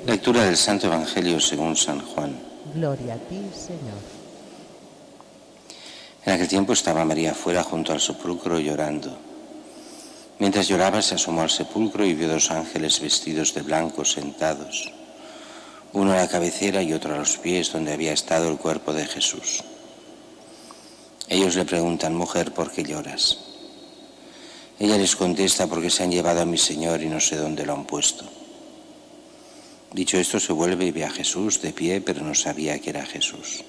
Lectura del Santo Evangelio según San Juan. Gloria a ti, Señor. En aquel tiempo estaba María fuera junto al sepulcro llorando. Mientras lloraba se asomó al sepulcro y vio dos ángeles vestidos de blanco sentados, uno a la cabecera y otro a los pies donde había estado el cuerpo de Jesús. Ellos le preguntan: mujer, ¿por qué lloras? Ella les contesta: porque se han llevado a mi Señor y no sé dónde lo han puesto. Dicho esto, se vuelve y ve a Jesús de pie, pero no sabía que era Jesús.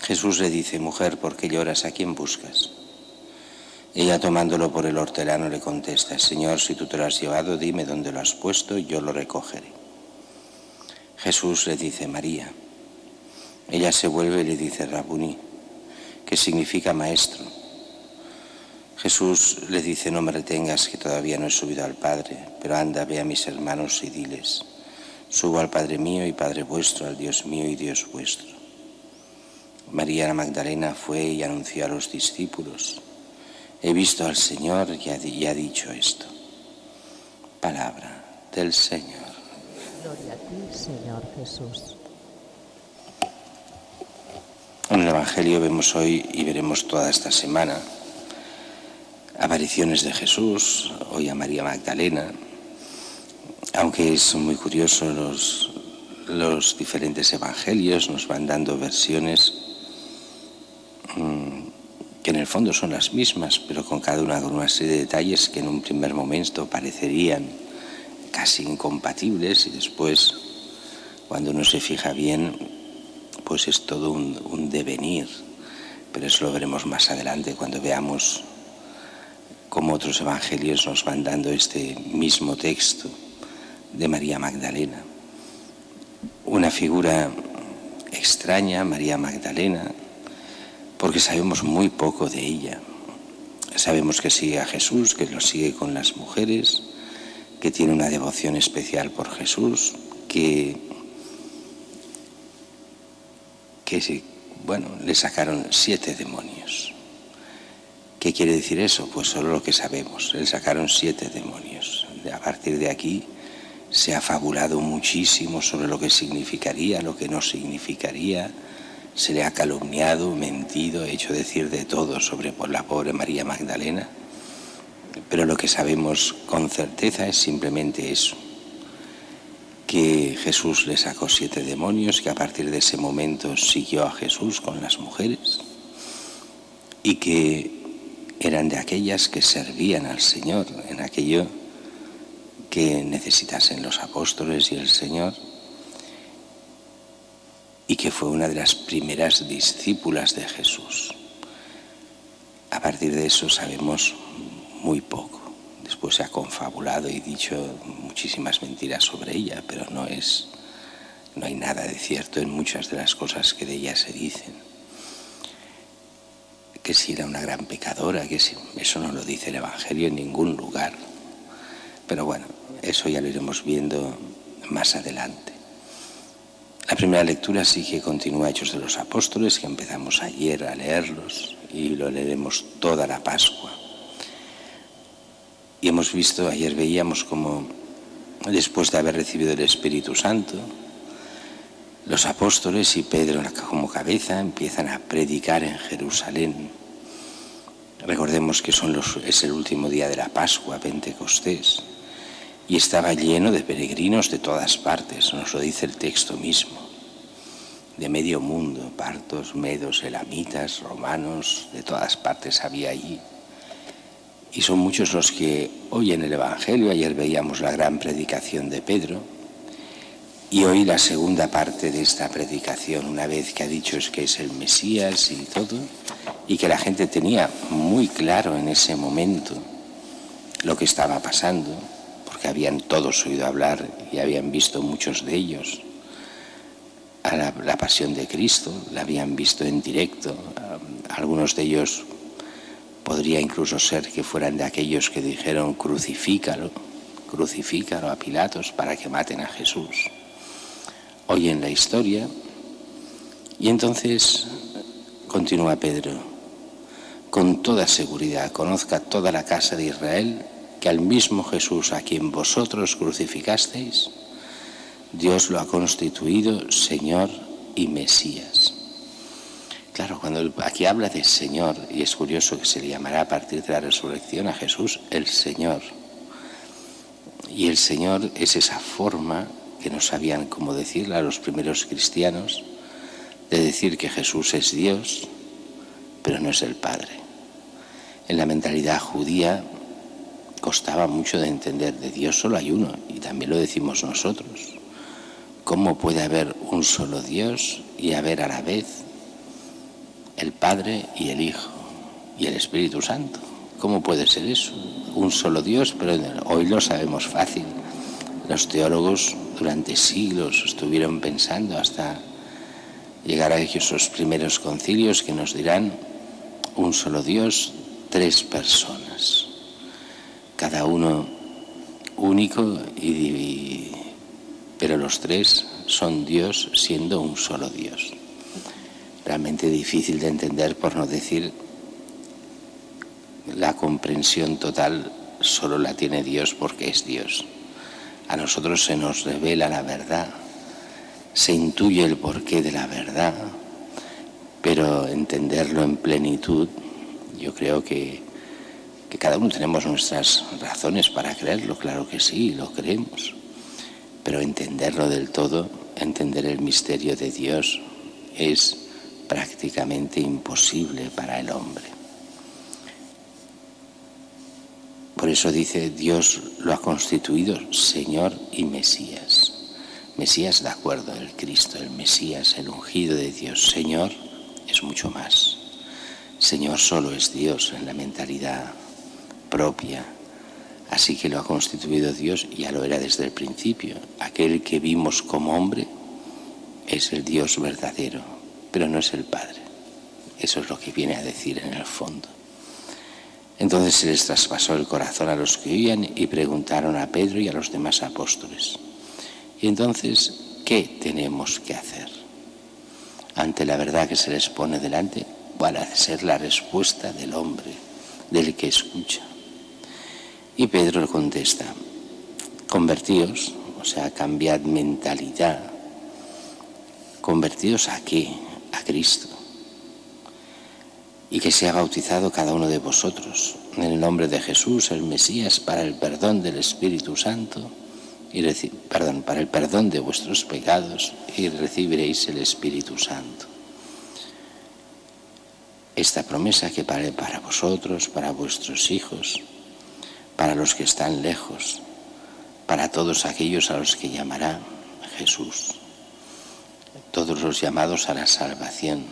Jesús le dice: mujer, ¿por qué lloras? ¿A quién buscas? Ella, tomándolo por el hortelano, le contesta: Señor, si tú te lo has llevado, dime dónde lo has puesto y yo lo recogeré. Jesús le dice: María. Ella se vuelve y le dice: Rabuni, que significa maestro. Jesús le dice: no me retengas, que todavía no he subido al Padre, pero anda, ve a mis hermanos y diles: subo al Padre mío y Padre vuestro, al Dios mío y Dios vuestro. María la Magdalena fue y anunció a los discípulos: he visto al Señor y ha dicho esto. Palabra del Señor. Gloria a ti, Señor Jesús. En el Evangelio vemos hoy y veremos toda esta semana apariciones de Jesús, hoy a María Magdalena, aunque es muy curioso, los diferentes evangelios nos van dando versiones que en el fondo son las mismas, pero con cada una con una serie de detalles que en un primer momento parecerían casi incompatibles y después, cuando uno se fija bien, pues es todo un devenir. Pero eso lo veremos más adelante cuando veamos cómo otros evangelios nos van dando este mismo texto de María Magdalena. Una figura extraña, María Magdalena, porque sabemos muy poco de ella. Sabemos que sigue a Jesús, que lo sigue con las mujeres, que tiene una devoción especial por Jesús, que le sacaron 7 demonios. ¿Qué quiere decir eso? Pues solo lo que sabemos. Le sacaron 7 demonios. A partir de aquí se ha fabulado muchísimo sobre lo que significaría, lo que no significaría. Se le ha calumniado, mentido, hecho decir de todo sobre la pobre María Magdalena. Pero lo que sabemos con certeza es simplemente eso: que Jesús le sacó 7 demonios, que a partir de ese momento siguió a Jesús con las mujeres y que eran de aquellas que servían al Señor en aquello que necesitasen los apóstoles y el Señor, y que fue una de las primeras discípulas de Jesús. A partir de eso sabemos muy poco. Después se ha confabulado y dicho muchísimas mentiras sobre ella, pero no hay nada de cierto en muchas de las cosas que de ella se dicen. Que si era una gran pecadora, que si, eso no lo dice el Evangelio en ningún lugar. Pero bueno, eso ya lo iremos viendo más adelante. La primera lectura sí que continúa Hechos de los Apóstoles, que empezamos ayer a leerlos y lo leeremos toda la Pascua. Y hemos visto, ayer veíamos como después de haber recibido el Espíritu Santo, los apóstoles y Pedro como cabeza empiezan a predicar en Jerusalén. Recordemos que es el último día de la Pascua, Pentecostés, y estaba lleno de peregrinos de todas partes, nos lo dice el texto mismo, de medio mundo, partos, medos, elamitas, romanos, de todas partes había allí. Y son muchos los que oyen el Evangelio. Ayer veíamos la gran predicación de Pedro y hoy la segunda parte de esta predicación, una vez que ha dicho que es el Mesías y todo, y que la gente tenía muy claro en ese momento lo que estaba pasando, porque habían todos oído hablar y habían visto muchos de ellos a la pasión de Cristo, la habían visto en directo. Algunos de ellos podría incluso ser que fueran de aquellos que dijeron: crucifícalo a Pilatos para que maten a Jesús. Oyen la historia y entonces continúa Pedro: con toda seguridad conozca toda la casa de Israel que al mismo Jesús a quien vosotros crucificasteis, Dios lo ha constituido Señor y Mesías. Claro, cuando aquí habla de Señor, y es curioso que se le llamará a partir de la resurrección a Jesús el Señor. Y el Señor es esa forma que no sabían cómo decirla a los primeros cristianos, de decir que Jesús es Dios, pero no es el Padre. En la mentalidad judía costaba mucho de entender, de Dios solo hay uno, y también lo decimos nosotros. ¿Cómo puede haber un solo Dios y haber a la vez el Padre y el Hijo y el Espíritu Santo? ¿Cómo puede ser eso? Un solo Dios, pero hoy lo sabemos fácil. Los teólogos durante siglos estuvieron pensando hasta llegar a esos primeros concilios que nos dirán un solo Dios, 3 personas, cada uno único, pero los 3 son Dios siendo un solo Dios. Realmente difícil de entender, por no decir la comprensión total solo la tiene Dios porque es Dios. A nosotros se nos revela la verdad, se intuye el porqué de la verdad, pero entenderlo en plenitud, yo creo que cada uno tenemos nuestras razones para creerlo, claro que sí, lo creemos, pero entenderlo del todo, entender el misterio de Dios, es prácticamente imposible para el hombre. Por eso dice, Dios lo ha constituido Señor y Mesías. Mesías, de acuerdo, el Cristo, el Mesías, el ungido de Dios. Señor es mucho más. Señor solo es Dios en la mentalidad propia. Así que lo ha constituido Dios, ya lo era desde el principio. Aquel que vimos como hombre es el Dios verdadero, pero no es el Padre. Eso es lo que viene a decir en el fondo. Entonces se les traspasó el corazón a los que oían y preguntaron a Pedro y a los demás apóstoles. Y entonces, ¿qué tenemos que hacer? Ante la verdad que se les pone delante, ¿cuál ha de ser la respuesta del hombre, del que escucha? Y Pedro contesta, convertíos, o sea, cambiad mentalidad. ¿Convertíos a qué? A Cristo. Y que sea bautizado cada uno de vosotros en el nombre de Jesús, el Mesías, para el perdón del Espíritu Santo, para el perdón de vuestros pecados, y recibiréis el Espíritu Santo. Esta promesa que vale para vosotros, para vuestros hijos, para los que están lejos, para todos aquellos a los que llamará Jesús, todos los llamados a la salvación.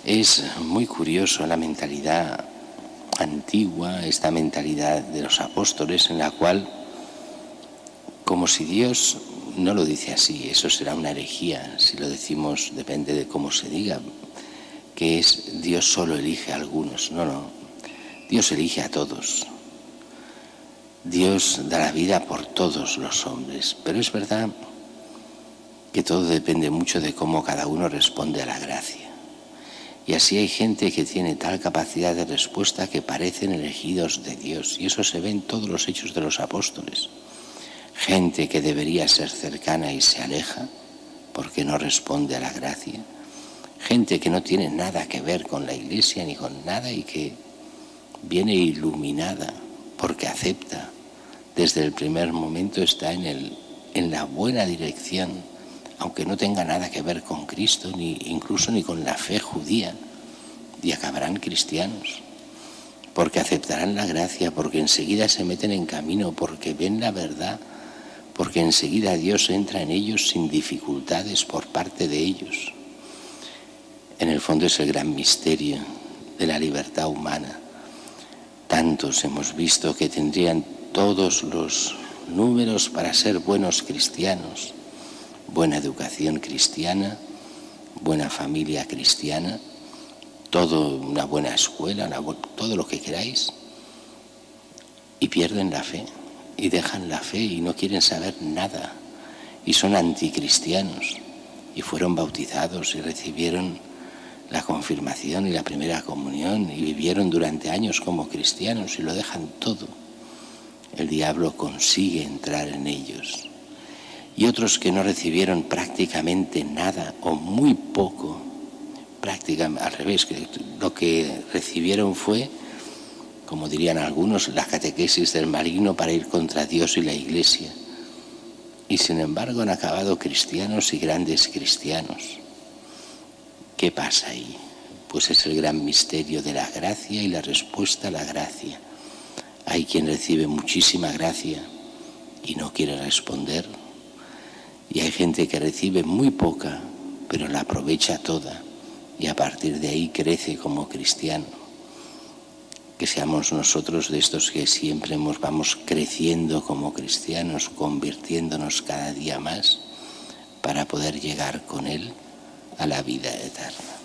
Es muy curioso la mentalidad antigua, esta mentalidad de los apóstoles, en la cual, como si Dios no lo dice así, eso será una herejía, si lo decimos depende de cómo se diga, que es Dios solo elige a algunos. No, Dios elige a todos. Dios da la vida por todos los hombres, pero es verdad que todo depende mucho de cómo cada uno responde a la gracia. Y así hay gente que tiene tal capacidad de respuesta que parecen elegidos de Dios. Y eso se ve en todos los hechos de los apóstoles. Gente que debería ser cercana y se aleja porque no responde a la gracia. Gente que no tiene nada que ver con la Iglesia ni con nada y que viene iluminada porque acepta. Desde el primer momento está en la buena dirección, aunque no tenga nada que ver con Cristo, incluso ni con la fe judía, y acabarán cristianos, porque aceptarán la gracia, porque enseguida se meten en camino, porque ven la verdad, porque enseguida Dios entra en ellos sin dificultades por parte de ellos. En el fondo es el gran misterio de la libertad humana. Tantos hemos visto que tendrían todos los números para ser buenos cristianos, buena educación cristiana, buena familia cristiana, una buena escuela, todo lo que queráis, y pierden la fe, y dejan la fe y no quieren saber nada, y son anticristianos, y fueron bautizados y recibieron la confirmación y la primera comunión, y vivieron durante años como cristianos y lo dejan todo. El diablo consigue entrar en ellos. y otros que no recibieron prácticamente nada o muy poco, prácticamente al revés, que lo que recibieron fue, como dirían algunos, la catequesis del maligno para ir contra Dios y la Iglesia. Y sin embargo han acabado cristianos y grandes cristianos. ¿Qué pasa ahí? Pues es el gran misterio de la gracia y la respuesta a la gracia. Hay quien recibe muchísima gracia y no quiere responder. Y hay gente que recibe muy poca, pero la aprovecha toda y a partir de ahí crece como cristiano. Que seamos nosotros de estos que siempre vamos creciendo como cristianos, convirtiéndonos cada día más para poder llegar con Él a la vida eterna.